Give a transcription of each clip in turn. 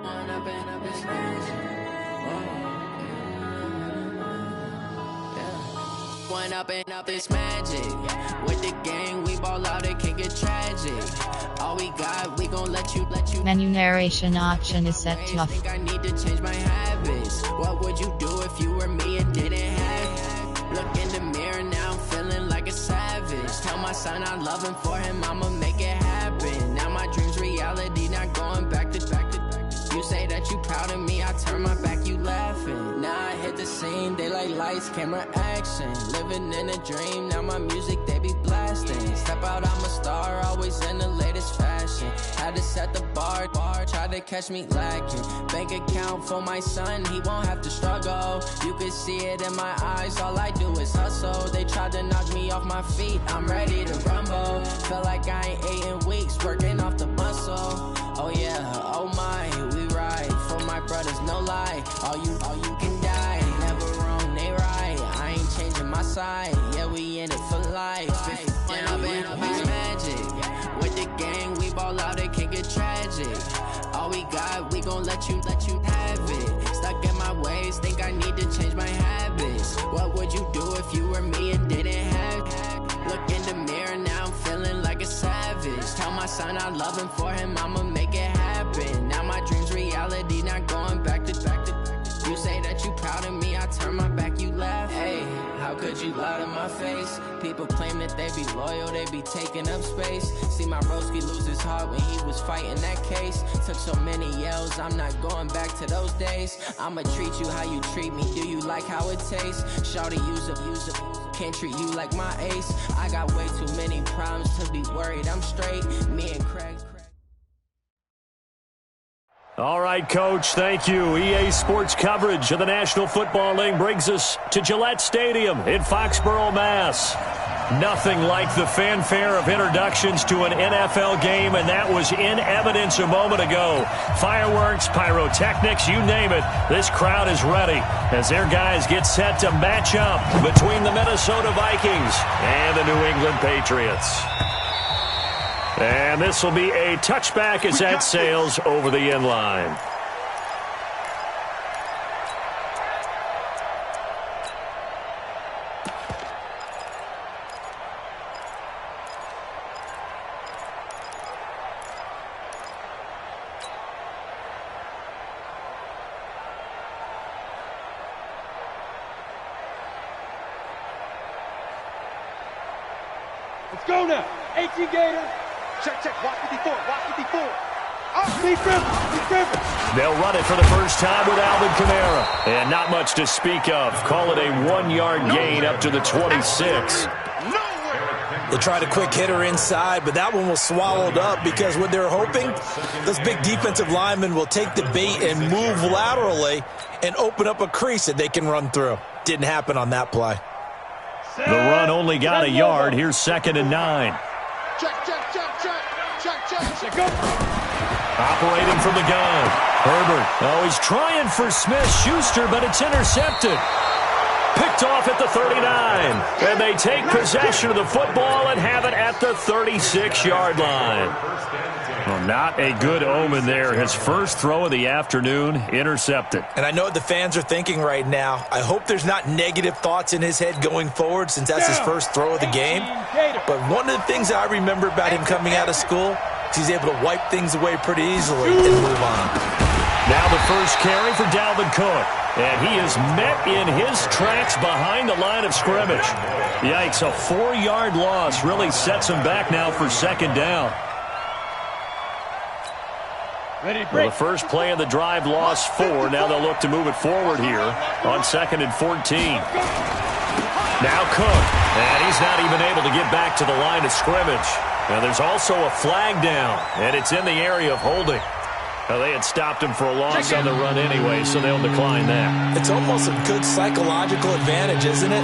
One up and up is magic. With the gang, we ball out, it can get tragic. All we got, we gon' let you. Menu narration option is set to off. I think I need to change my habits. What would you do if you were me and didn't have? Look in the mirror now, I'm feeling like a savage. Tell my son I love him, for him I'ma make it happen. Now my dream's reality, not going back to. You say that you proud of me, I turn my back, you laughing. Now I hit the scene, they like lights, camera, action. Living in a dream, now my music, they be blasting. Step out, I'm a star, always in the latest fashion. Had to set the bar, try to catch me lacking. Bank account for my son, he won't have to struggle. You can see it in my eyes, all I do is hustle. They tried to knock me off my feet, I'm ready to rumble. Feel like I ain't ate in weeks, working off the muscle. Oh yeah, oh my, we ride for my brothers, no lie. All you can die, never wrong, they right. I ain't changing my side, yeah, we in it for life. When up and up is magic. With the gang, we ball out, it can get tragic. All we got, we gon' let you have it. Stuck in my ways, think I need to change my habits. What would you do if you were me and didn't have? Look in the mirror, now I'm feeling like a savage. Tell my son I love him, for him I'ma make it happen. Now my dream's reality, not going back to. You say that you proud of me, I turn my back, you laugh. Hey, how could you lie to my face? People claim that they be loyal, they be taking up space. See my broski lose his heart when he was fighting that case. Took so many yells, I'm not going back to those days. I'ma treat you how you treat me, do you like how it tastes? Shawty, use up, can't treat you like my ace. I got way too many problems to be worried, I'm straight. Me and Craig. All right, Coach, thank you. EA Sports coverage of the National Football League brings us to Gillette Stadium in Foxborough, Mass. Nothing like the fanfare of introductions to an NFL game, and that was in evidence a moment ago. Fireworks, pyrotechnics, you name it. This crowd is ready as their guys get set to match up between the Minnesota Vikings and the New England Patriots. And this will be a touchback as that sails over the end line. Let's go now. 18 Gators. Check, watch 54, watch 54. They'll run it for the first time with Alvin Kamara. And not much to speak of. Call it a 1-yard gain up to the 26. They tried a quick hitter inside, but that one was swallowed up because what they're hoping, those big defensive linemen will take the bait and move laterally and open up a crease that they can run through. Didn't happen on that play. The run only got a yard. Here's 2nd and 9. Check. Operating from the gun. Herbert. Oh, he's trying for Smith-Schuster, but it's intercepted. Picked off at the 39. And they take possession of the football and have it at the 36-yard line. Well, not a good omen there. His first throw of the afternoon intercepted. And I know what the fans are thinking right now. I hope there's not negative thoughts in his head going forward since that's his first throw of the game. But one of the things I remember about him coming out of school is he's able to wipe things away pretty easily and move on. Now the first carry for Dalvin Cook. And he is met in his tracks behind the line of scrimmage. Yikes, a 4-yard loss really sets him back now for 2nd down. Well, the first play of the drive lost 4. Now they'll look to move it forward here on 2nd and 14. Now Cook, and he's not even able to get back to the line of scrimmage. Now there's also a flag down, and it's in the area of holding. Now, they had stopped him for a loss on the run anyway, so they'll decline that. It's almost a good psychological advantage, isn't it?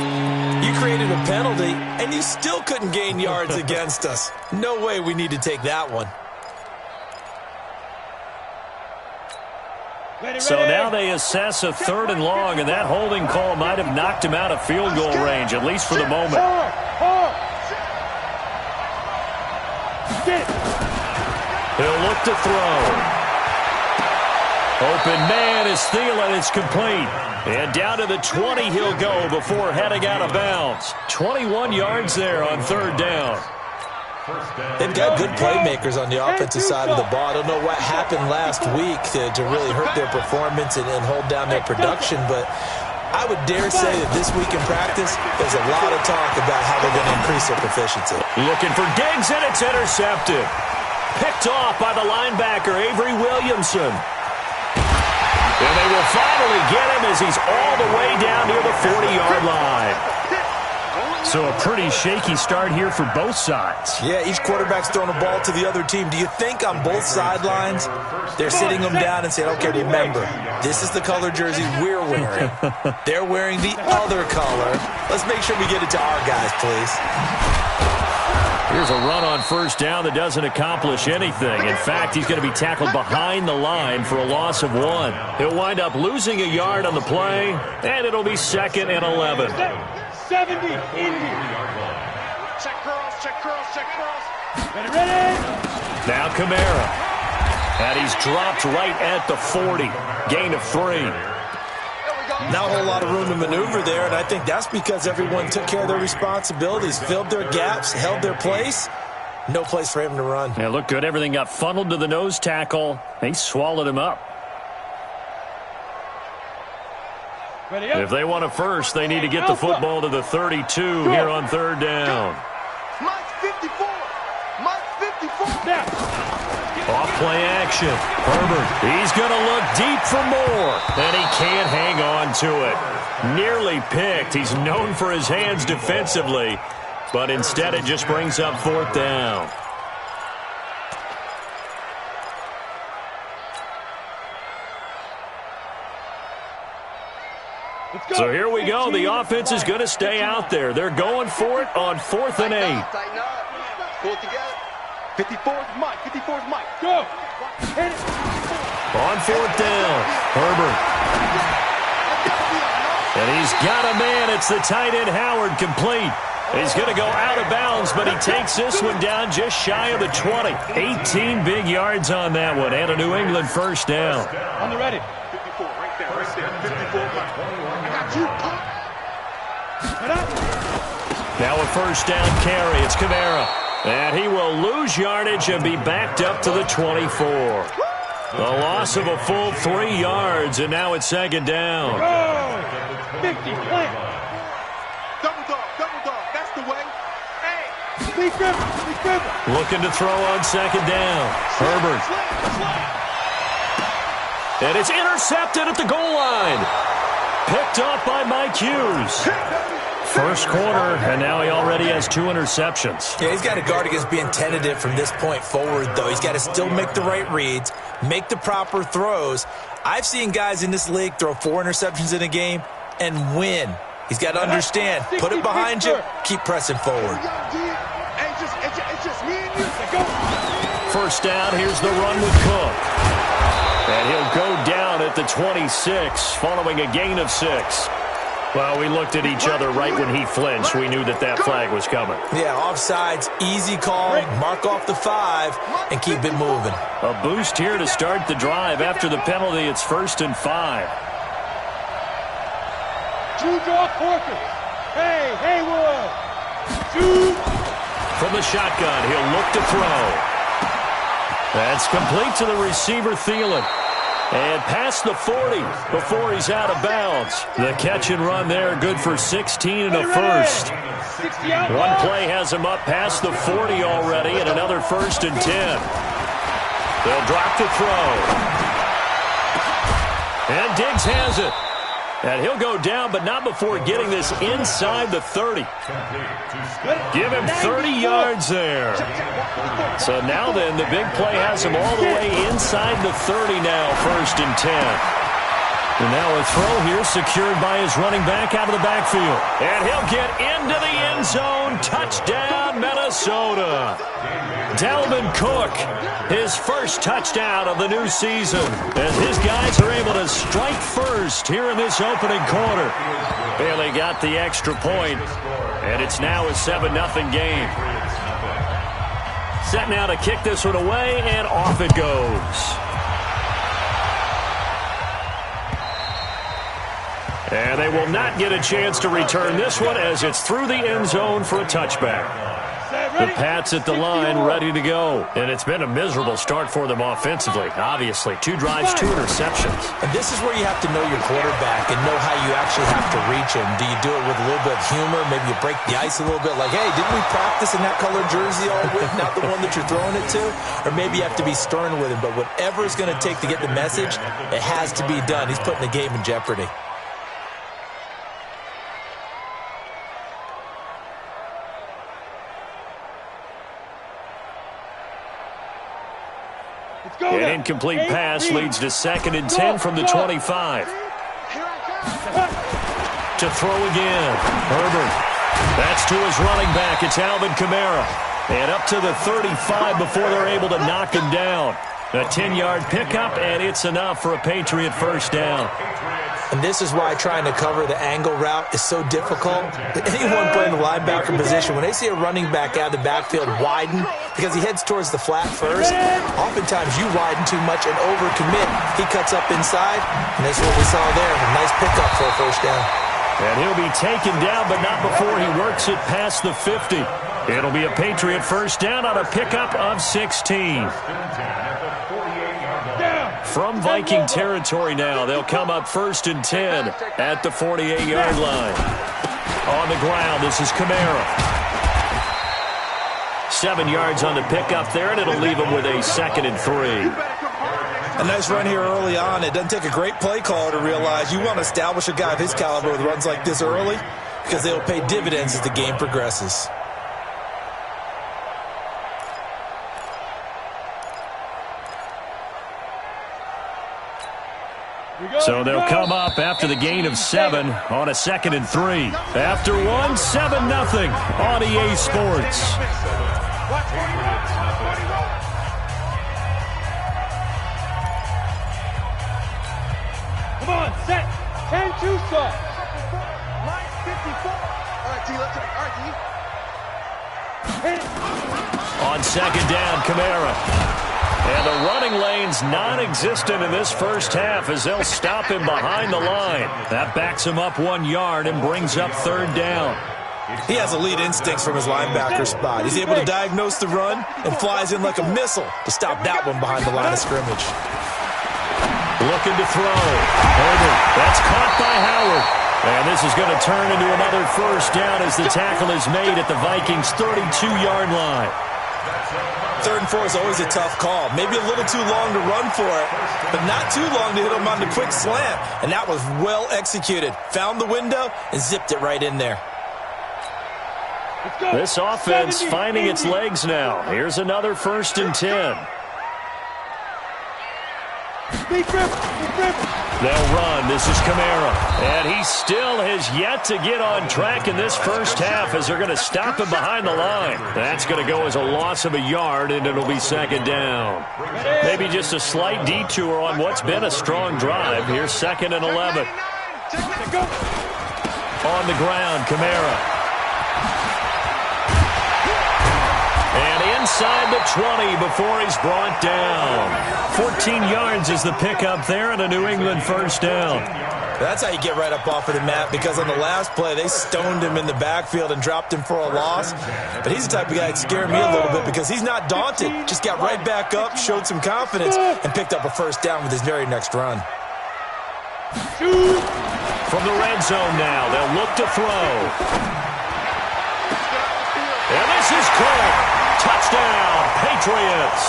You created a penalty, and you still couldn't gain yards against us. No way we need to take that one. So now they assess a 3rd and long, and that holding call might have knocked him out of field goal range, at least for the moment. He'll look to throw. Open man is Thielen. It's complete. And down to the 20 he'll go before heading out of bounds. 21 yards there on third down. They've got good playmakers on the offensive side of the ball. I don't know what happened last week to really hurt their performance and hold down their production, but I would dare say that this week in practice, there's a lot of talk about how they're going to increase their proficiency. Looking for Diggs, and it's intercepted. Picked off by the linebacker, Avery Williamson. And they will finally get him as he's all the way down near the 40-yard line. So a pretty shaky start here for both sides. Yeah, each quarterback's throwing a ball to the other team. Do you think on both sidelines they're sitting them down and saying, okay, remember, this is the color jersey we're wearing. They're wearing the other color. Let's make sure we get it to our guys, please. Here's a run on first down that doesn't accomplish anything. In fact, he's going to be tackled behind the line for a loss of 1. He'll wind up losing a yard on the play, and it'll be 2nd and 11. 70, Indy. Check curls, check curls, check curls. Ready. Now Kamara. And he's dropped right at the 40. Gain of 3. Not a whole lot of room to maneuver there, and I think that's because everyone took care of their responsibilities, filled their gaps, held their place. No place for him to run. Yeah, looked good. Everything got funneled to the nose tackle. They swallowed him up. If they want a first, they need to get the football to the 32 here on third down. Mike 54. Mike 54. Off play action. Herbert, he's going to look deep for more, and he can't hang on to it. Nearly picked. He's known for his hands defensively, but instead it just brings up fourth down. So here we go. The offense is going to stay out there. They're going for it on 4th and 8. Tighten up. Pull it together. 54's Mike. 54's Mike. Go. Hit it. On 4th down, Herbert. And he's got a man. It's the tight end, Howard, complete. He's going to go out of bounds, but he takes this one down just shy of the 20. 18 big yards on that one, and a New England first down. On the ready. 54, right there, right there. 54, Mike. I got you. Head up. Now a first down carry. It's Kamara. And he will lose yardage and be backed up to the 24. A loss of a full 3 yards, and now it's 2nd down. Oh, 50, plant. Double dog, that's the way. Hey, Lee Griffin. Looking to throw on 2nd down. Herbert. And it's intercepted at the goal line. Picked off by Mike Hughes. First quarter, and now he already has 2 interceptions. Yeah, he's got to guard against being tentative from this point forward, though. He's got to still make the right reads, make the proper throws. I've seen guys in this league throw 4 interceptions in a game and win. He's got to understand, put it behind you, keep pressing forward. First down, here's the run with Cook. And he'll go down at the 26, following a gain of 6. Well, we looked at each other right when he flinched. We knew that that flag was coming. Yeah, offsides, easy call, mark off the 5, and keep it moving. A boost here to start the drive. After the penalty, it's 1st and 5. Two draw Corker. Hey, Haywood. Two. From the shotgun, he'll look to throw. That's complete to the receiver, Thielen. And past the 40 before he's out of bounds. The catch and run there, good for 16 and a first. One play has him up past the 40 already, and another 1st and 10. They'll drop to throw. And Diggs has it. And he'll go down, but not before getting this inside the 30. Give him 30 yards there. So now then, the big play has him all the way inside the 30 now, 1st and 10. And now a throw here secured by his running back out of the backfield. And he'll get into the end zone. Touchdown, Minnesota. Dalvin Cook, his first touchdown of the new season, as his guys are able to strike first here in this opening quarter. Bailey got the extra point, and it's now a 7-0 game. Set now to kick this one away, and off it goes. And they will not get a chance to return this one as it's through the end zone for a touchback. The Pats at the line, ready to go. And it's been a miserable start for them offensively. Obviously, 2 drives, 2 interceptions. And this is where you have to know your quarterback and know how you actually have to reach him. Do you do it with a little bit of humor? Maybe you break the ice a little bit like, hey, didn't we practice in that colored jersey all week, not the one that you're throwing it to? Or maybe you have to be stern with him. But whatever it's going to take to get the message, it has to be done. He's putting the game in jeopardy. An incomplete pass leads to 2nd and 10 from the 25. To throw again. Herbert. That's to his running back. It's Alvin Kamara. And up to the 35 before they're able to knock him down. A 10-yard pickup, and it's enough for a Patriot first down. And this is why trying to cover the angle route is so difficult. Anyone playing the linebacker position, when they see a running back out of the backfield widen because he heads towards the flat first, oftentimes you widen too much and overcommit. He cuts up inside, and that's what we saw there. A nice pickup for a first down. And he'll be taken down, but not before he works it past the 50. It'll be a Patriot first down on a pickup of 16. From Viking territory now, they'll come up 1st and 10 at the 48-yard line. On the ground, this is Kamara. 7 yards on the pickup there, and it'll leave him with a 2nd and 3. A nice run here early on. It doesn't take a great play caller to realize you want to establish a guy of his caliber with runs like this early because they'll pay dividends as the game progresses. So they'll come up after the gain of 7 on a 2nd and 3. After 1, 7-0 on EA Sports. Come on, set. 10-2 start. Line 54. All right, T, let's all right, T. Hit it. On 2nd down, Kamara. And the running lane's non-existent in this first half as they'll stop him behind the line. That backs him up 1 yard and brings up 3rd down. He has elite instincts from his linebacker spot. He's able to diagnose the run and flies in like a missile to stop that one behind the line of scrimmage. Looking to throw. Herbert. That's caught by Howard. And this is going to turn into another first down as the tackle is made at the Vikings' 32-yard line. 3rd and 4 is always a tough call. Maybe a little too long to run for it, but not too long to hit him on the quick slant. And that was well executed. Found the window and zipped it right in there. This offense finding its legs now. Here's another 1st and 10. They'll run. This is Kamara. And he still has yet to get on track in this first half as they're going to stop him behind the line. That's going to go as a loss of a yard, and it'll be 2nd down. Maybe just a slight detour on what's been a strong drive. Here's 2nd and 11. On the ground, Kamara. And inside the 20 before he's brought down. 14 yards is the pickup there and a New England first down. That's how you get right up off of the mat, because on the last play, they stoned him in the backfield and dropped him for a loss. But he's the type of guy that scared me a little bit because he's not daunted. Just got right back up, showed some confidence, and picked up a first down with his very next run. From the red zone now, they'll look to throw. And this is caught. Touchdown, Patriots.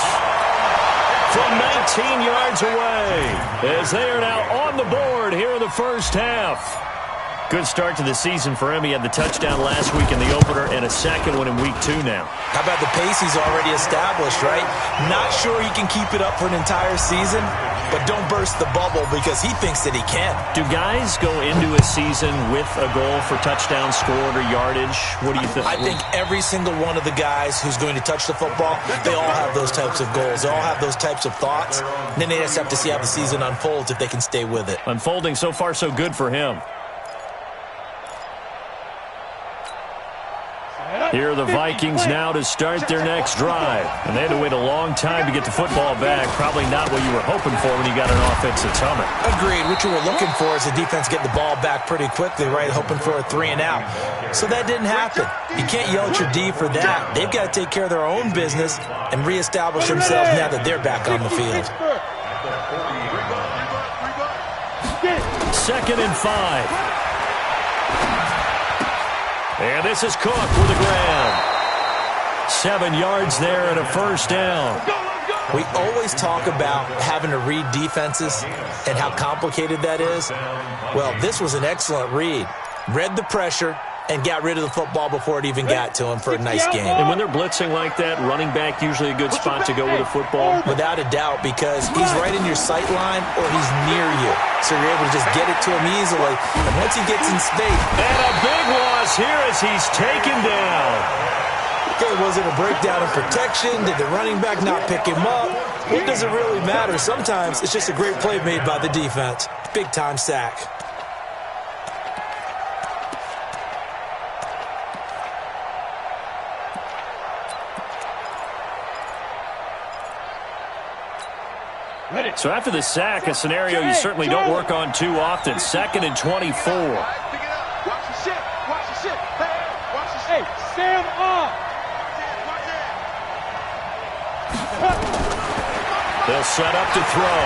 From 19 yards away, as they are now on the board here in the first half. Good start to the season for him. He had the touchdown last week in the opener and a second one in week 2 now. How about the pace he's already established, right? Not sure he can keep it up for an entire season, but don't burst the bubble because he thinks that he can. Do guys go into a season with a goal for touchdown scored or yardage? What do you think? I think every single one of the guys who's going to touch the football, they all have those types of goals. They all have those types of thoughts. And then they just have to see how the season unfolds if they can stay with it. Unfolding so far so good for him. Here are the Vikings now to start their next drive. And they had to wait a long time to get the football back. Probably not what you were hoping for when you got an offense that's humming. Agreed. What you were looking for is the defense getting the ball back pretty quickly, right? Hoping for a 3 and out. So that didn't happen. You can't yell at your D for that. They've got to take care of their own business and reestablish themselves now that they're back on the field. 2nd and 5. And this is Cook with the grab. 7 yards there and a first down. We always talk about having to read defenses and how complicated that is. Well, this was an excellent read. Read the pressure and got rid of the football before it even got to him for a nice game. And when they're blitzing like that, running back usually a good spot to go with a football? Without a doubt, because he's right in your sight line or he's near you. So you're able to just get it to him easily. And once he gets in space. And a big loss here as he's taken down. Okay, was it a breakdown of protection? Did the running back not pick him up? What does it really matter? Sometimes it's just a great play made by the defense. Big-time sack. So after the sack, a scenario you certainly don't work on too often. 2nd and 24. Watch the shit. Watch the shit. Hey, Sam off. They'll set up to throw.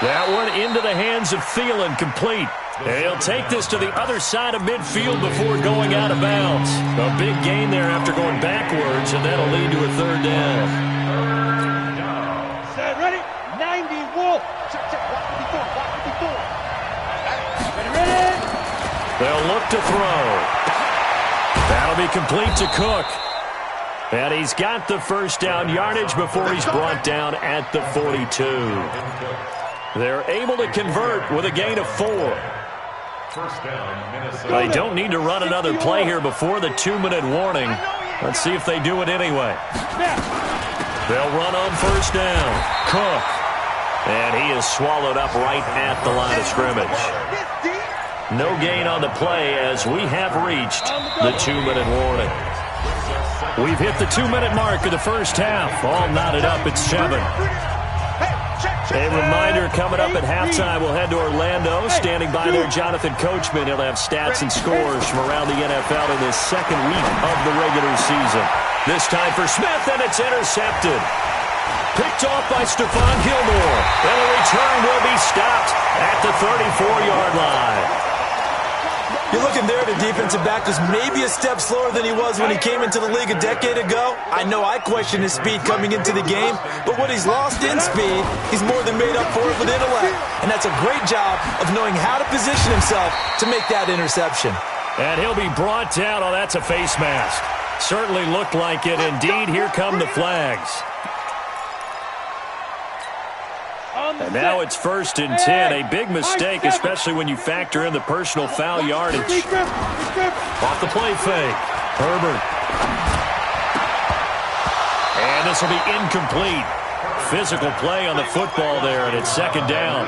That one into the hands of Thielen, complete. And he'll take this to the other side of midfield before going out of bounds. A big gain there after going backwards, and that'll lead to a 3rd down. Ready? 90 Wolf. Check. Watch 54. Ready? They'll look to throw. That'll be complete to Cook. And he's got the first down yardage before he's brought down at the 42. They're able to convert with a gain of 4. They don't need to run another play here before the 2-minute warning. Let's see if they do it anyway. They'll run on first down. Cook. And he is swallowed up right at the line of scrimmage. No gain on the play as we have reached the 2-minute warning. We've hit the 2-minute mark of the first half. All knotted up at 7. A reminder, coming up at halftime, we'll head to Orlando. Standing by there, Jonathan Coachman. He'll have stats and scores from around the NFL in this 2nd week of the regular season. This time for Smith, and it's intercepted. Picked off by Stephon Gilmore. And the return will be stopped at the 34-yard line. You're looking there at a defensive back who's maybe a step slower than he was when he came into the league a decade ago. I know I questioned his speed coming into the game, but what he's lost in speed, he's more than made up for it with intellect. And that's a great job of knowing how to position himself to make that interception. And he'll be brought down. Oh, that's a face mask. Certainly looked like it. Indeed, here come the flags. And now it's 1st and 10. A big mistake, especially when you factor in the personal foul yardage. Off the play fake. Herbert. And this will be incomplete. Physical play on the football there, and it's 2nd down.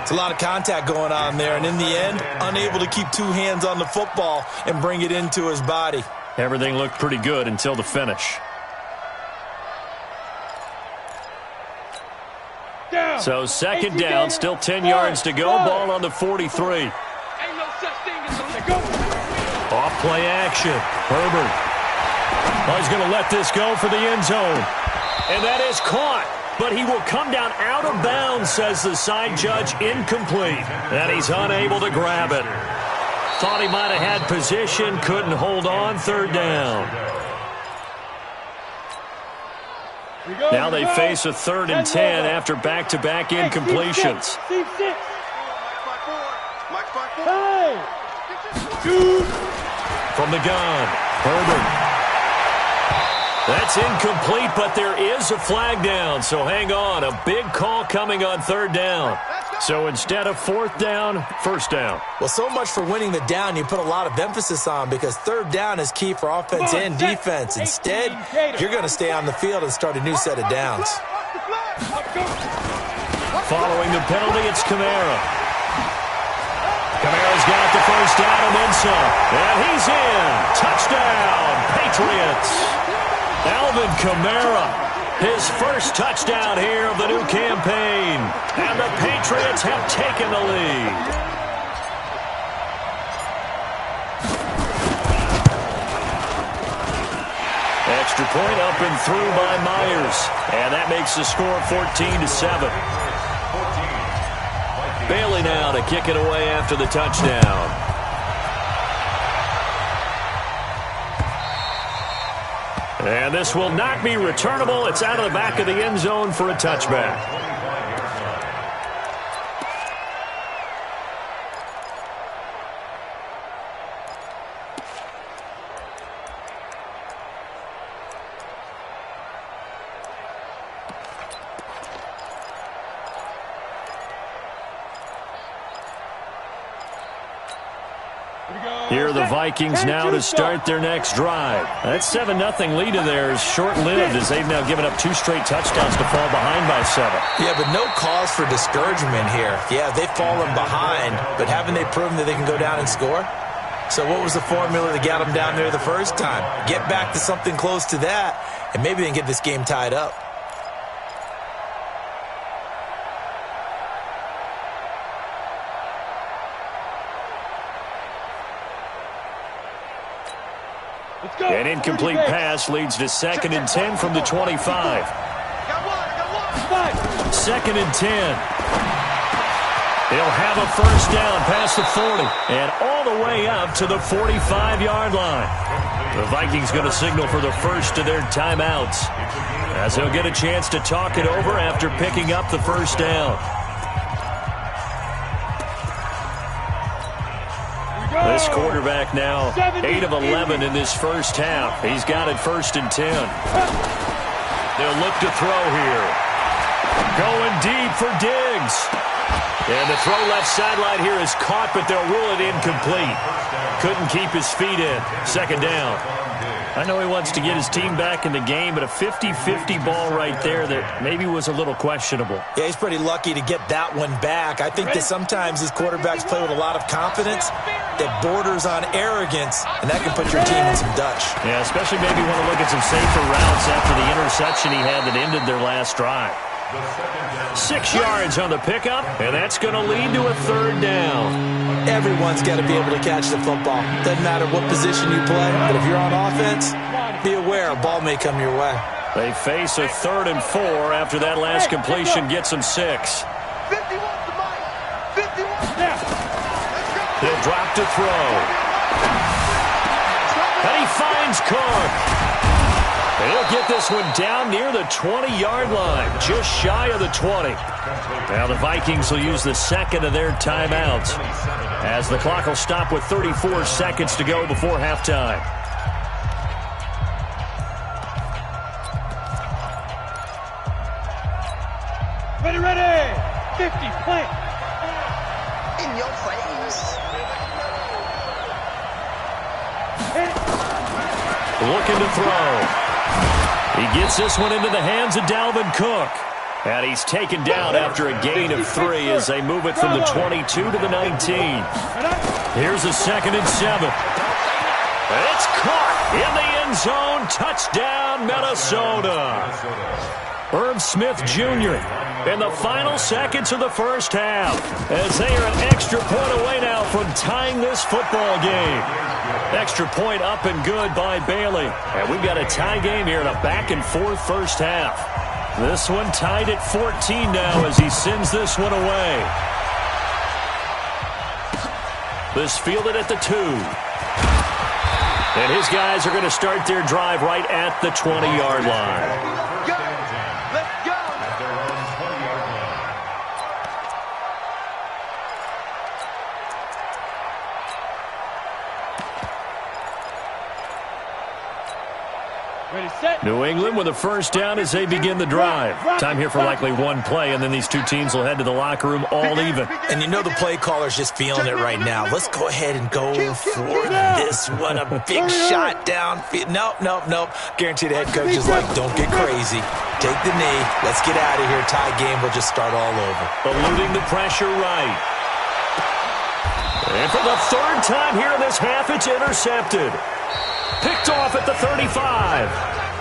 It's a lot of contact going on there, and in the end, unable to keep 2 hands on the football and bring it into his body. Everything looked pretty good until the finish. So 2nd down, still 10 yards to go. Ball on the 43. Off play action. Herbert. Oh, he's going to let this go for the end zone. And that is caught. But he will come down out of bounds, says the side judge. Incomplete. And he's unable to grab it. Thought he might have had position. Couldn't hold on. 3rd down. Now they face a 3rd and 10 after back-to-back incompletions. From the gun, Herbert. That's incomplete, but there is a flag down, so hang on. A big call coming on 3rd down. So instead of 4th down, 1st down. Well, so much for winning the down you put a lot of emphasis on because 3rd down is key for offense and defense. Instead, you're going to stay on the field and start a new set of downs. Following the penalty, it's Kamara. Kamara's got the first down and then some. And he's in. Touchdown, Patriots. Alvin Kamara, his first touchdown here of the new campaign. And the Patriots have taken the lead. Extra point up and through by Myers. And that makes the score 14-7. Bailey now to kick it away after the touchdown. And this will not be returnable. It's out of the back of the end zone for a touchback. Here are the Vikings now to start their next drive. That 7-0 lead of theirs short-lived as they've now given up 2 straight touchdowns to fall behind by 7. Yeah, but no cause for discouragement here. Yeah, they've fallen behind, but haven't they proven that they can go down and score? So what was the formula that got them down there the first time? Get back to something close to that, and maybe they can get this game tied up. An incomplete pass leads to 2nd and 10 from the 25. 2nd and 10. He'll have a first down past the 40 and all the way up to the 45-yard line. The Vikings going to signal for the first of their timeouts as they'll get a chance to talk it over after picking up the first down. This quarterback now 8 of 11 in this first half. He's got it 1st and 10. They'll look to throw here. Going deep for Diggs. And the throw left sideline here is caught, but they'll rule it incomplete. Couldn't keep his feet in. 2nd down. I know he wants to get his team back in the game, but a 50-50 ball right there that maybe was a little questionable. Yeah, he's pretty lucky to get that one back. I think that sometimes his quarterbacks play with a lot of confidence that borders on arrogance, and that can put your team in some Dutch. Yeah, especially maybe want to look at some safer routes after the interception he had that ended their last drive. 6 yards on the pickup, and that's going to lead to a 3rd down. Everyone's got to be able to catch the football. Doesn't matter what position you play, but if you're on offense, be aware a ball may come your way. They face a 3rd and 4 after that last completion gets them 6. 51 to Mike. 51. He'll drop to throw. And he finds Cook. He'll get this one down near the 20-yard line, just shy of the 20. Now the Vikings will use the 2nd of their timeouts as the clock will stop with 34 seconds to go before halftime. Ready. 50, plant. In your face. Looking to throw. He gets this one into the hands of Dalvin Cook. And he's taken down after a gain of 3 as they move it from the 22 to the 19. Here's a 2nd and 7. It's caught in the end zone. Touchdown, Minnesota. Irv Smith Jr. in the final seconds of the first half as they are an extra point away now from tying this football game. Extra point up and good by Bailey. And we've got a tie game here in a back-and-forth first half. This one tied at 14 now as he sends this one away. This fielded at the 2. And his guys are going to start their drive right at the 20-yard line. New England with a first down as they begin the drive. Time here for likely one play, and then these two teams will head to the locker room all even. And you know the play caller's just feeling it right now. Let's go ahead and go for this one. A big shot down. Nope. Guarantee the head coach is like, don't get crazy. Take the knee. Let's get out of here. Tie game. We'll just start all over. Eluding the pressure right. And for the third time here in this half, it's intercepted. Picked off at the 35.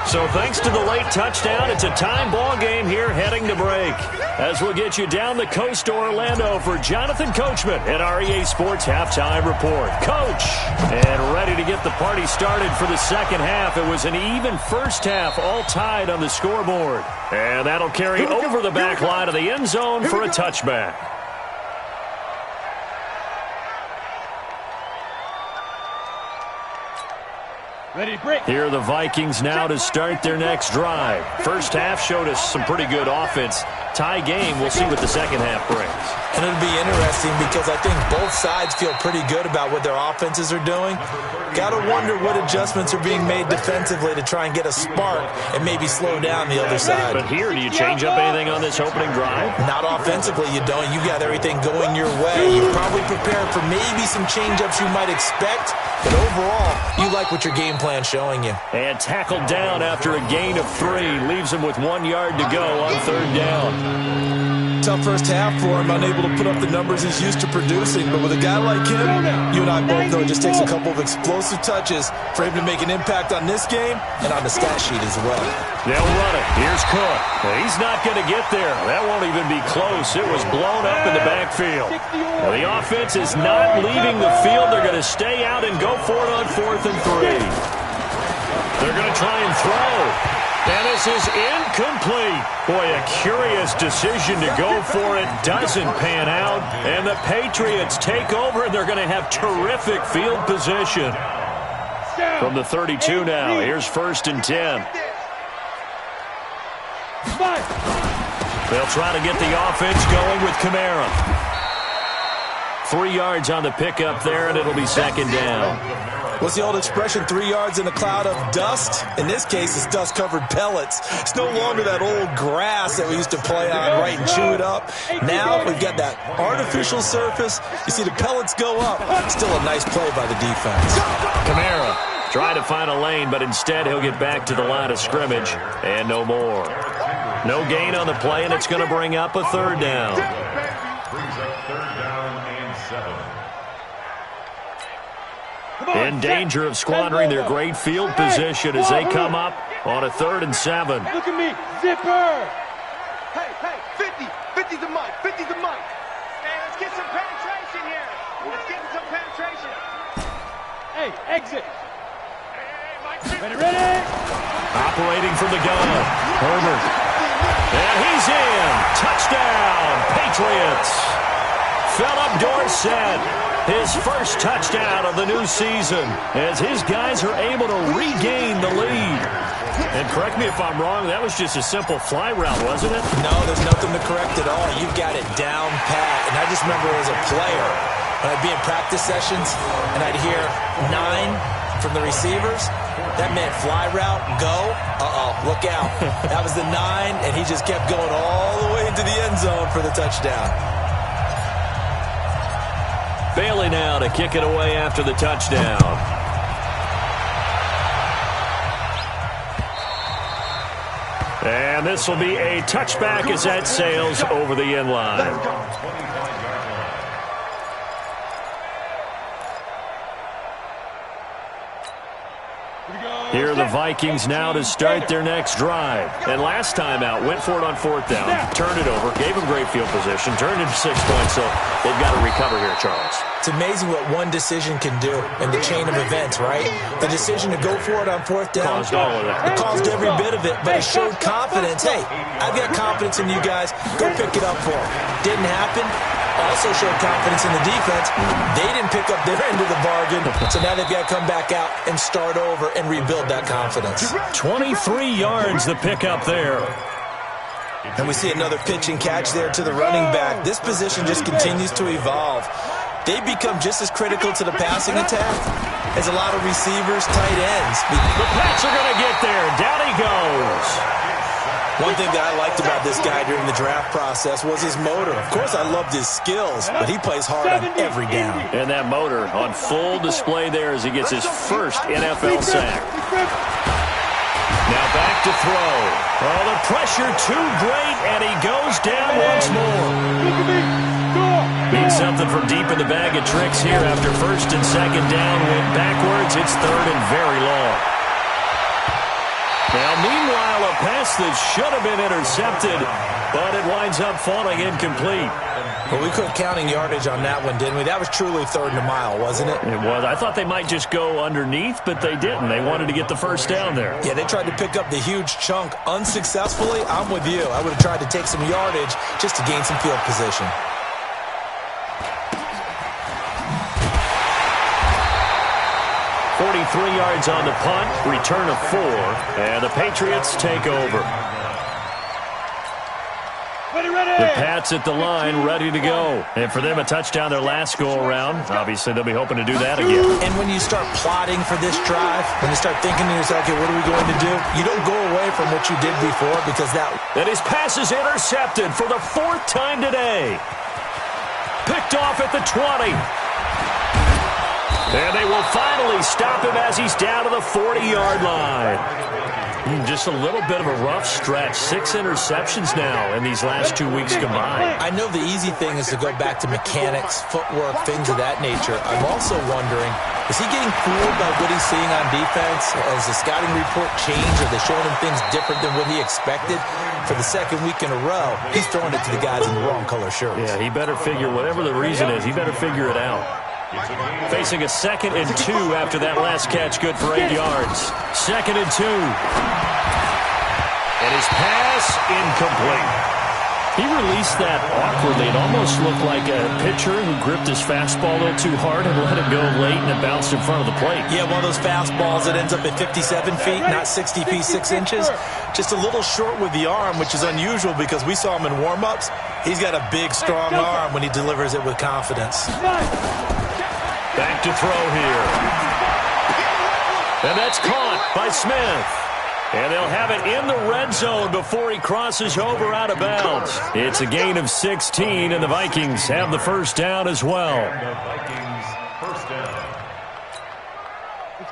So thanks to the late touchdown, it's a time ball game here heading to break. As we'll get you down the coast to Orlando for Jonathan Coachman at our EA Sports Halftime Report. Coach, and ready to get the party started for the second half. It was an even first half, all tied on the scoreboard. And that'll carry over the back line of the end zone for a touchback. Ready to break. Here are the Vikings now to start their next drive. First half showed us some pretty good offense. Tie game, we'll see what the second half brings. And it'll be interesting because I think both sides feel pretty good about what their offenses are doing. Got to wonder what adjustments are being made defensively to try and get a spark and maybe slow down the other side. But here, do you change up anything on this opening drive? Not offensively, you don't. You got everything going your way. You're probably prepared for maybe some change-ups you might expect, but overall, you like what your game plan's showing you. And tackled down after a gain of 3. Leaves him with 1 yard to go on third down. Tough first half for him, unable to put up the numbers he's used to producing. But with a guy like him, you and I both know it just takes a couple of explosive touches for him to make an impact on this game and on the stat sheet as well. They'll run it. Here's Cook. He's not going to get there. That won't even be close. It was blown up in the backfield. Now, the offense is not leaving the field. They're going to stay out and go for it on 4th and 3. They're going to try and throw. And this is incomplete. Boy, a curious decision to go for it. Doesn't pan out. And the Patriots take over, and they're going to have terrific field position. From the 32 now, here's 1st and 10. They'll try to get the offense going with Kamara. 3 yards on the pickup there, and it'll be 2nd down. What's the old expression, 3 yards in a cloud of dust? In this case, it's dust-covered pellets. It's no longer that old grass that we used to play on, right, and chew it up. Now we've got that artificial surface. You see the pellets go up. Still a nice play by the defense. Kamara trying to find a lane, but instead he'll get back to the line of scrimmage, and no more. No gain on the play, and it's going to bring up a 3rd down. In danger of squandering their great field position as they come up on a 3rd and 7. Look at me, zipper. Hey, 50 the mic, 50 the mic. Hey, let's get some penetration here. Let's get some penetration. Hey, exit. Ready. Operating from the gun, Herbert. And he's in. Touchdown, Patriots. Philip Dorsett, his first touchdown of the new season, as his guys are able to regain the lead. And correct me if I'm wrong, that was just a simple fly route, wasn't it? No, there's nothing to correct at all. You've got it down pat. And I just remember as a player, when I'd be in practice sessions and I'd hear 9 from the receivers, that meant fly route, go, look out. That was the 9, and he just kept going all the way into the end zone for the touchdown. Bailey now to kick it away after the touchdown. And this will be a touchback as that sails over the end line. Here are the Vikings now to start their next drive. And last time out, went for it on 4th down, turned it over, gave them great field position, turned into 6 points, so they've got to recover here, Charles. It's amazing what one decision can do in the chain of events, right? The decision to go for it on 4th down. Caused all of that. It caused every bit of it, but it showed confidence. Hey, I've got confidence in you guys. Go pick it up for them. Didn't happen. Also showed confidence in the defense. They didn't pick up their end of the bargain, so now they've got to come back out and start over and rebuild that confidence. 23 yards the pickup there. And we see another pitch and catch there to the running back. This position just continues to evolve. They become just as critical to the passing attack as a lot of receivers, tight ends. The Pats are going to get there. Down he goes. One thing that I liked about this guy during the draft process was his motor. Of course, I loved his skills, but he plays hard on every down. And that motor on full display there as he gets his first NFL sack. Now back to throw. Oh, the pressure too great, and he goes down once more. Look at me. Go. Needs something from deep in the bag of tricks here after first and second down went backwards. It's third and very long. Now, meanwhile, a pass that should have been intercepted, but it winds up falling incomplete. Well, we quit counting yardage on that one, didn't we? That was truly third and a mile, wasn't it? It was. I thought they might just go underneath, but they didn't. They wanted to get the first down there. Yeah, they tried to pick up the huge chunk unsuccessfully. I'm with you. I would have tried to take some yardage just to gain some field position. 43 yards on the punt, return of 4, and the Patriots take over. The Pats at the line, ready to go. And for them, a touchdown their last go-around. Obviously, they'll be hoping to do that again. And when you start plotting for this drive, when you start thinking to yourself, okay, what are we going to do? You don't go away from what you did before because that... And his pass is intercepted for the 4th time today. Picked off at the 20. And they will finally stop him as he's down to the 40-yard line. Just a little bit of a rough stretch. 6 interceptions now in these last 2 weeks combined. I know the easy thing is to go back to mechanics, footwork, things of that nature. I'm also wondering, is he getting fooled by what he's seeing on defense? Has the scouting report changed? Are they showing him things different than what he expected? For the second week in a row, he's throwing it to the guys in the wrong color shirts. Yeah, he better figure, whatever the reason is, he better figure it out. Facing a 2nd and 2 after that last catch, good for 8 yards. 2nd and 2. And his pass incomplete. He released that awkwardly. It almost looked like a pitcher who gripped his fastball a little too hard and let it go late, and it bounced in front of the plate. Yeah, one of those fastballs that ends up at 57 feet, not 60 feet 6 inches. Just a little short with the arm, which is unusual because we saw him in warm-ups. He's got a big, strong arm when he delivers it with confidence. Back to throw here. And that's caught by Smith. And they'll have it in the red zone before he crosses over out of bounds. It's a gain of 16, and the Vikings have the first down as well.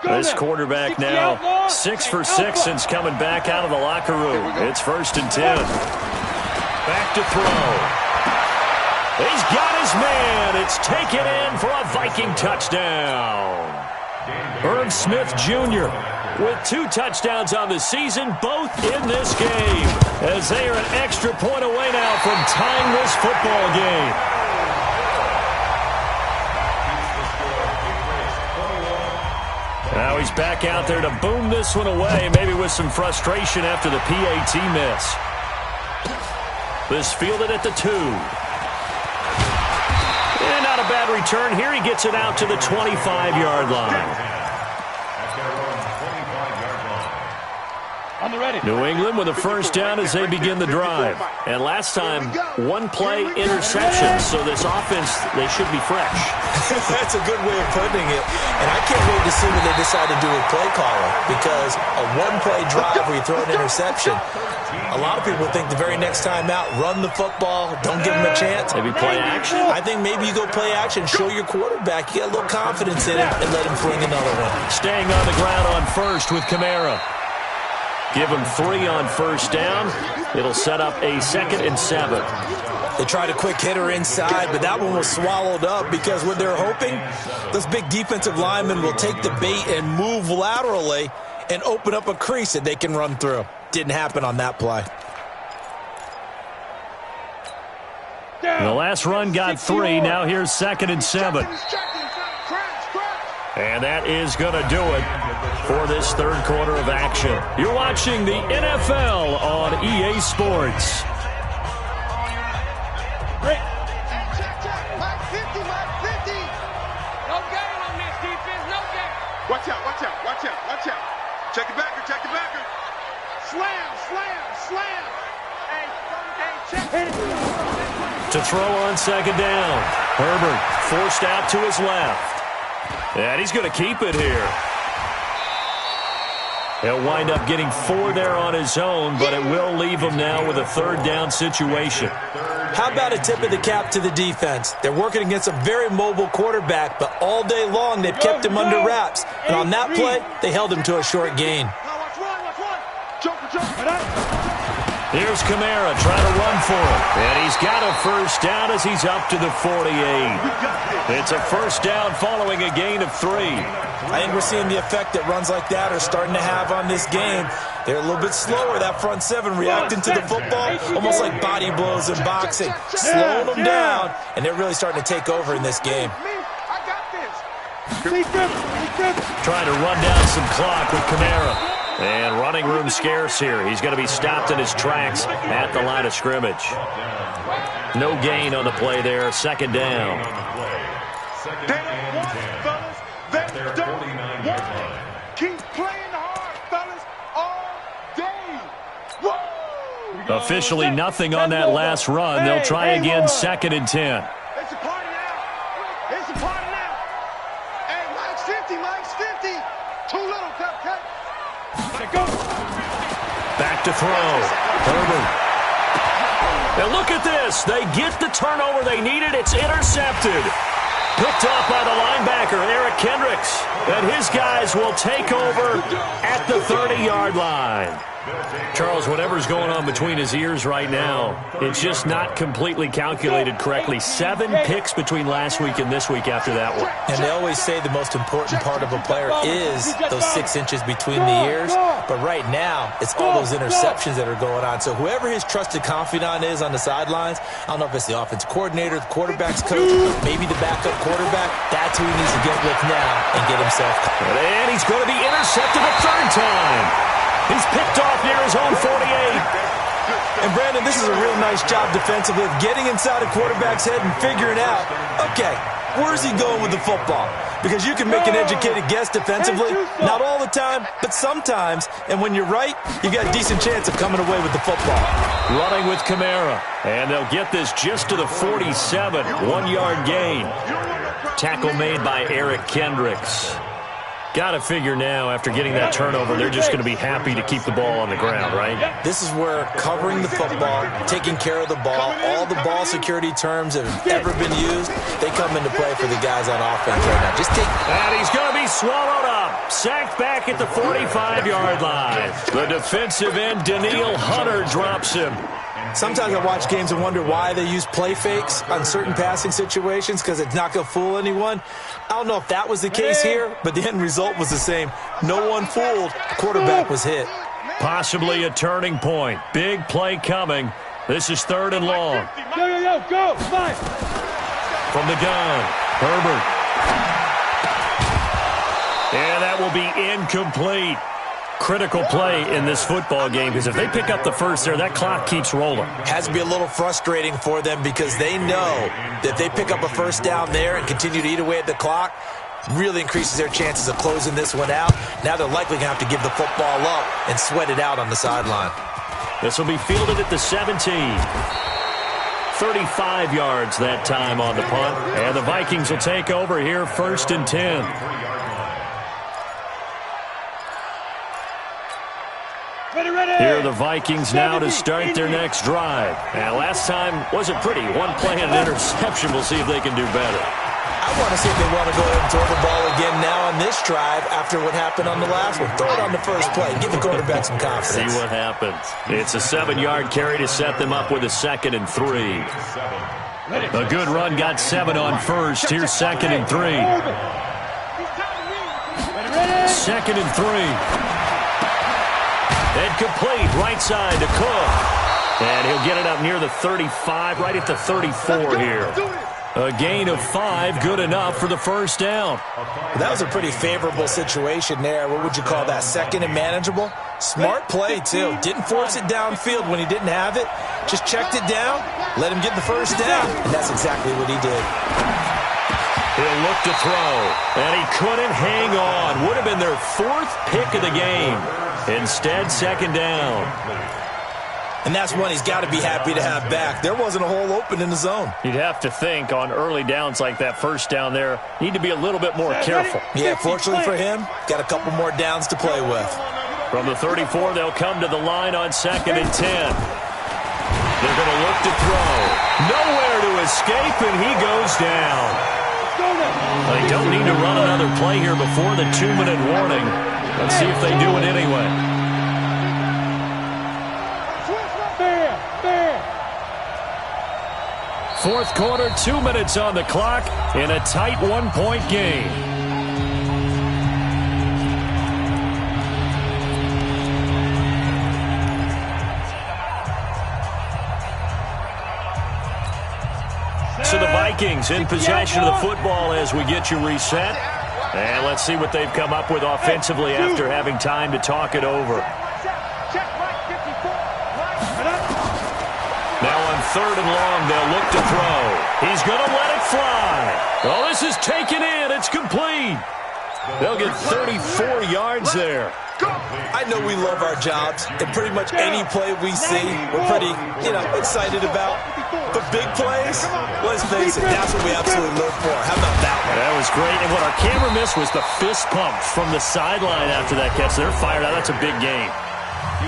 This quarterback now 6 for 6 since coming back out of the locker room. It's 1st and 10. Back to throw. He's got his man. It's taken in for a Viking touchdown. Irv Smith Jr. with 2 touchdowns on the season, both in this game, as they are an extra point away now from tying this football game. Now he's back out there to boom this one away, maybe with some frustration after the PAT miss. This fielded at the 2. And not a bad return. Here he gets it out to the 25-yard line. New England with a first down as they begin the drive. And last time, 1-play interception, so this offense, they should be fresh. That's a good way of putting it. And I can't wait to see what they decide to do with play calling, because a 1-play drive where you throw an interception, a lot of people think the very next time out, run the football, don't give them a chance. Maybe play action? I think maybe you go play action, show your quarterback, you get a little confidence in him, and let him fling another one. Staying on the ground on first with Kamara. Give him 3 on first down. It'll set up a 2nd and 7. They tried a quick hitter inside, but that one was swallowed up because what they're hoping, those big defensive linemen will take the bait and move laterally and open up a crease that they can run through. Didn't happen on that play. The last run got 3. Now here's 2nd and 7. And that is going to do it for this third quarter of action. You're watching the NFL on EA Sports. Great. Mike 50, Mike 50. No gain on this defense, no gain. Watch out, watch out, watch out, watch out. Check the backer, check the backer. Slam, slam, slam. Hey, check. To throw on 2nd down. Herbert forced out to his left. And he's going to keep it here. He'll wind up getting 4 there on his own, but it will leave him now with a 3rd down situation. How about a tip of the cap to the defense? They're working against a very mobile quarterback, but all day long they've kept him under wraps. And on that play, they held him to a short gain. Watch one. Jumper. Here's Kamara trying to run for it. And he's got a first down as he's up to the 48. It's a first down following a gain of 3. I think we're seeing the effect that runs like that are starting to have on this game. They're a little bit slower, that front seven, reacting to the football, almost like body blows in boxing, slowing them down, and they're really starting to take over in this game. Trying to run down some clock with Kamara. And running room scarce here. He's going to be stopped in his tracks at the line of scrimmage. No gain on the play there. Second down. Keep playing hard, fellas, all day. Whoa! Officially nothing on that last run. They'll try again, 2nd and 10. It's a party now. It's a party now. Hey, Mike's 50. Too little, cut. Back to throw. Herbert. And look at this. They get the turnover they needed. It's intercepted. Picked off by the linebacker, Eric Kendricks. And his guys will take over at the 30-yard line. Charles, whatever's going on between his ears right now, it's just not completely calculated correctly. 7 picks between last week and this week after that one. And they always say the most important part of a player is those 6 inches between the ears. But right now, it's all those interceptions that are going on. So whoever his trusted confidant is on the sidelines, I don't know if it's the offensive coordinator, the quarterback's coach, maybe the backup quarterback, that's who he needs to get with now and get himself covered. And he's going to be intercepted a 3rd time. He's picked off near his own 48. And, Brandon, this is a real nice job defensively of getting inside a quarterback's head and figuring out, okay, where's he going with the football? Because you can make an educated guess defensively, not all the time, but sometimes. And when you're right, you got a decent chance of coming away with the football. Running with Kamara. And they'll get this just to the 47. 1-yard gain. Tackle made by Eric Kendricks. Got to figure now, after getting that turnover, they're just going to be happy to keep the ball on the ground, right? This is where covering the football, taking care of the ball, all the ball security terms that have ever been used, they come into play for the guys on offense right now. And he's going to be swallowed up. Sacked back at the 45-yard line. The defensive end, Daniil Hunter, drops him. Sometimes I watch games and wonder why they use play fakes on certain passing situations, because it's not going to fool anyone. I don't know if that was the case here, but the end result was the same. No one fooled. The quarterback was hit. Possibly a turning point. Big play coming. This is 3rd and long. Go, fine. From the gun, Herbert. And that will be incomplete. Critical play in this football game, because if they pick up the first there, that clock keeps rolling. Has to be a little frustrating for them, because they know that if they pick up a first down there and continue to eat away at the clock, really increases their chances of closing this one out. Now they're likely going to have to give the football up and sweat it out on the sideline. This will be fielded at the 17. 35 yards that time on the punt. And the Vikings will take over here, 1st and 10. Here are the Vikings now to start their next drive. And last time wasn't pretty. One play and an interception. We'll see if they can do better. I want to see if they want to go ahead and throw the ball again now on this drive after what happened on the last one. Throw it on the first play. Give the quarterback some confidence. See what happens. It's a 7-yard carry to set them up with a 2nd and 3. A good run got 7 on first. Here's 2nd and 3. 2nd and 3. And complete, right side to Cook. And he'll get it up near the 35, right at the 34 here. A gain of 5, good enough for the first down. Well, that was a pretty favorable situation there. What would you call that, 2nd and manageable? Smart play, too. Didn't force it downfield when he didn't have it. Just checked it down, let him get the first down. And that's exactly what he did. He'll look to throw, and he couldn't hang on. Would have been their 4th pick of the game. Instead, 2nd down. And that's one he's got to be happy to have back. There wasn't a hole open in the zone. You'd have to think on early downs like that, first down there, need to be a little bit more careful. Yeah, fortunately for him, got a couple more downs to play with. From the 34, they'll come to the line on 2nd and 10. They're going to look to throw. Nowhere to escape, and he goes down. They don't need to run another play here before the 2-minute warning. Let's see if they do it anyway. Fourth quarter, 2 minutes on the clock in a tight one-point game. So the Vikings in possession of the football as we get you reset. And let's see what they've come up with offensively after having time to talk it over. Now on 3rd and long, they'll look to throw. He's going to let it fly. Oh, this is taken in. It's complete. They'll get 34 yards there. I know we love our jobs, and pretty much any play we see, we're pretty, excited about. But big plays, let's face it, that's what we absolutely live for. How about that one? That was great. And what our camera missed was the fist pump from the sideline after that catch. They're fired out. That's a big game.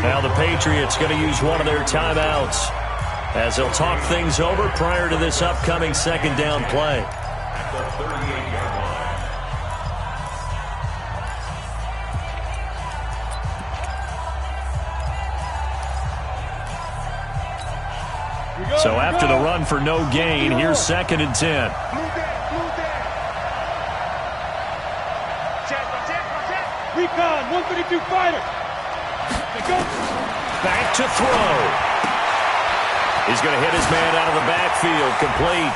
Now the Patriots going to use one of their timeouts as they'll talk things over prior to this upcoming second down play. So after the run for no gain, here's 2nd and 10. Recon, 132 fighter. Back to throw. He's going to hit his man out of the backfield, complete.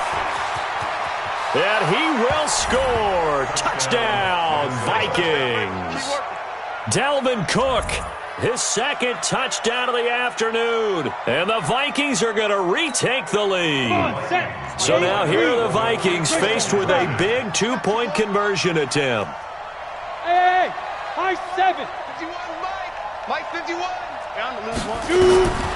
And he will score. Touchdown, Vikings. Dalvin Cook, his 2nd touchdown of the afternoon. And the Vikings are going to retake the lead. So now here are the Vikings faced with a big 2-point conversion attempt. Hey, high 7. 51, Mike 51. Down to lose one.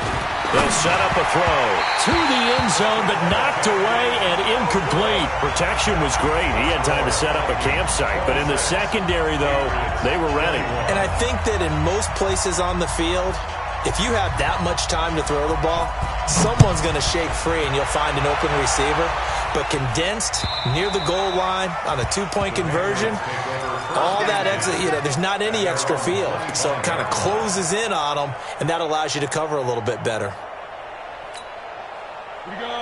They'll set up a throw to the end zone, but knocked away and incomplete. Protection was great. He had time to set up a campsite. But in the secondary, though, they were ready. And I think that in most places on the field, if you have that much time to throw the ball, someone's going to shake free and you'll find an open receiver. But condensed near the goal line on a 2-point conversion, all that extra, there's not any extra field. So it kind of closes in on them, and that allows you to cover a little bit better.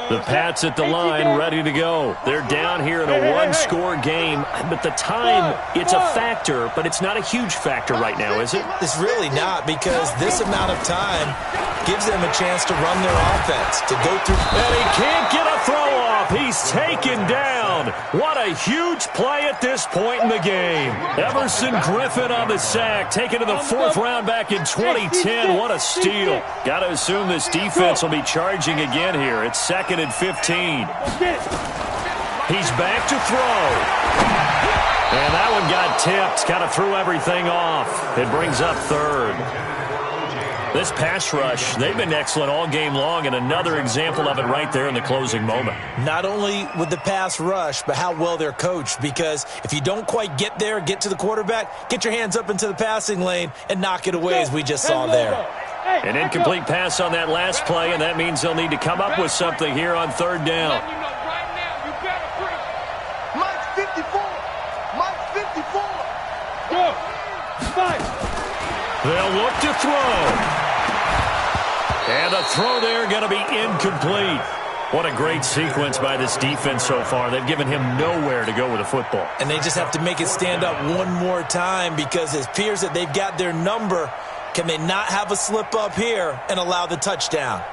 The Pats at the line, ready to go. They're down here in a one-score game, but the time, it's a factor, but it's not a huge factor right now, is it? It's really not, because this amount of time gives them a chance to run their offense, to go through. And he can't get a throw off. He's taken down. What a huge play at this point in the game. Everson Griffin on the sack, taken to the 4th round back in 2010. What a steal. Got to assume this defense will be charging again here. It's 2nd and 15. He's back to throw. And that one got tipped. Kind of threw everything off. It brings up 3rd. This pass rush, they've been excellent all game long, and another example of it right there in the closing moment. Not only with the pass rush, but how well they're coached, because if you don't quite get there, get to the quarterback, get your hands up into the passing lane and knock it away as we just saw there. An incomplete pass on that last play, and that means they'll need to come up with something here on 3rd down. Mike's 54. Mike's 54. Go. 5. They'll look to throw. And the throw there going to be incomplete. What a great sequence by this defense so far. They've given him nowhere to go with the football. And they just have to make it stand up one more time, because it appears that they've got their number. Can they not have a slip up here and allow the touchdown?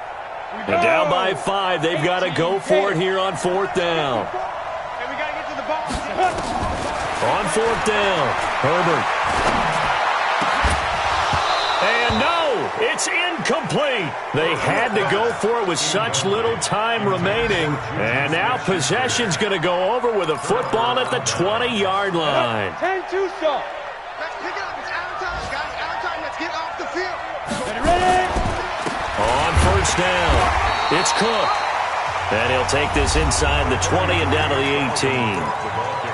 And down by 5. They've got to go for it here on 4th down. And we got to get to the ball. On 4th down, Herbert. And no, it's incomplete. They had to go for it with such little time remaining. And now possession's going to go over with a football at the 20-yard line. 10-2 stop. Let's pick it up. It's out of time, guys. Out of time. Let's get off the field. Ready? On 1st down, it's Cook. And he'll take this inside the 20 and down to the 18.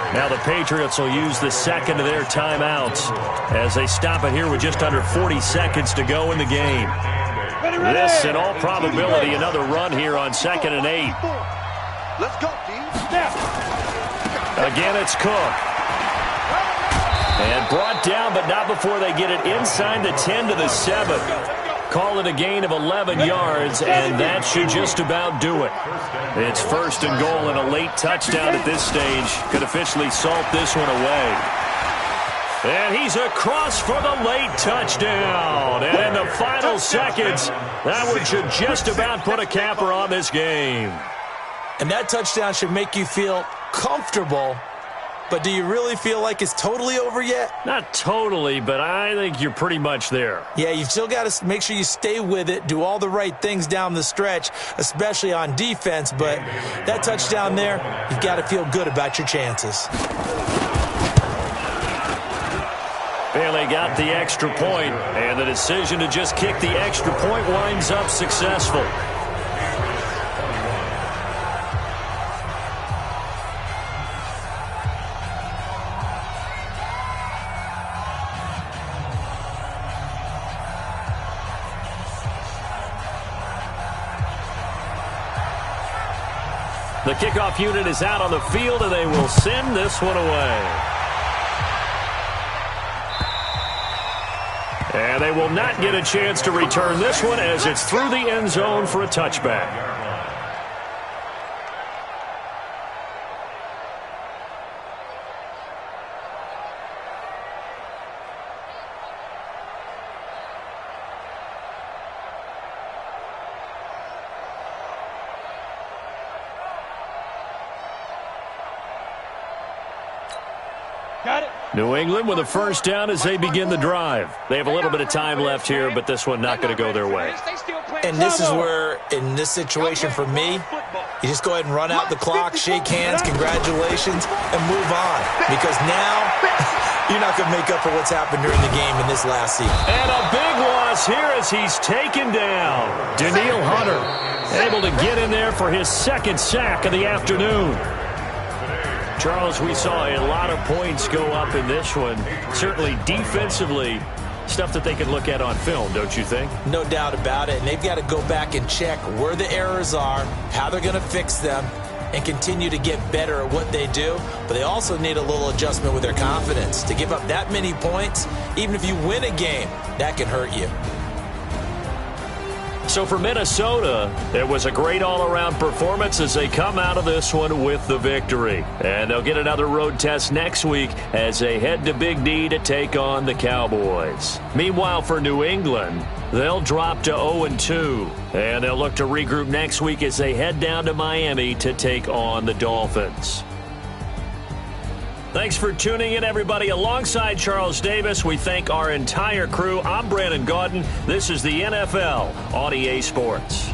Now the Patriots will use the 2nd of their timeouts as they stop it here with just under 40 seconds to go in the game. This, in all probability, another run here on 2nd and 8. Let's go, D. Again, it's Cook. And brought down, but not before they get it inside the 10 to the 7. Call it a gain of 11 yards, and that should just about do it. It's 1st and goal, and a late touchdown at this stage could officially salt this one away. And he's across for the late touchdown. And in the final seconds, that one should just about put a capper on this game. And that touchdown should make you feel comfortable. But do you really feel like it's totally over yet? Not totally, but I think you're pretty much there. Yeah, you've still got to make sure you stay with it, do all the right things down the stretch, especially on defense. But that touchdown there, you've got to feel good about your chances. Bailey got the extra point, and the decision to just kick the extra point winds up successful. The kickoff unit is out on the field, and they will send this one away. And they will not get a chance to return this one as it's through the end zone for a touchback. Got it. New England with a first down as they begin the drive. They have a little bit of time left here, but this one not going to go their way. And this is where, in this situation for me, you just go ahead and run out the clock, shake hands, congratulations, and move on. Because now, you're not going to make up for what's happened during the game in this last season. And a big loss here as he's taken down. Daniil Hunter able to get in there for his 2nd sack of the afternoon. Charles, we saw a lot of points go up in this one. Certainly defensively, stuff that they can look at on film, don't you think? No doubt about it. And they've got to go back and check where the errors are, how they're going to fix them, and continue to get better at what they do. But they also need a little adjustment with their confidence. To give up that many points, even if you win a game, that can hurt you. So for Minnesota, it was a great all-around performance as they come out of this one with the victory. And they'll get another road test next week as they head to Big D to take on the Cowboys. Meanwhile, for New England, they'll drop to 0-2. And they'll look to regroup next week as they head down to Miami to take on the Dolphins. Thanks for tuning in, everybody. Alongside Charles Davis, we thank our entire crew. I'm Brandon Gaudin. This is the NFL on EA Sports.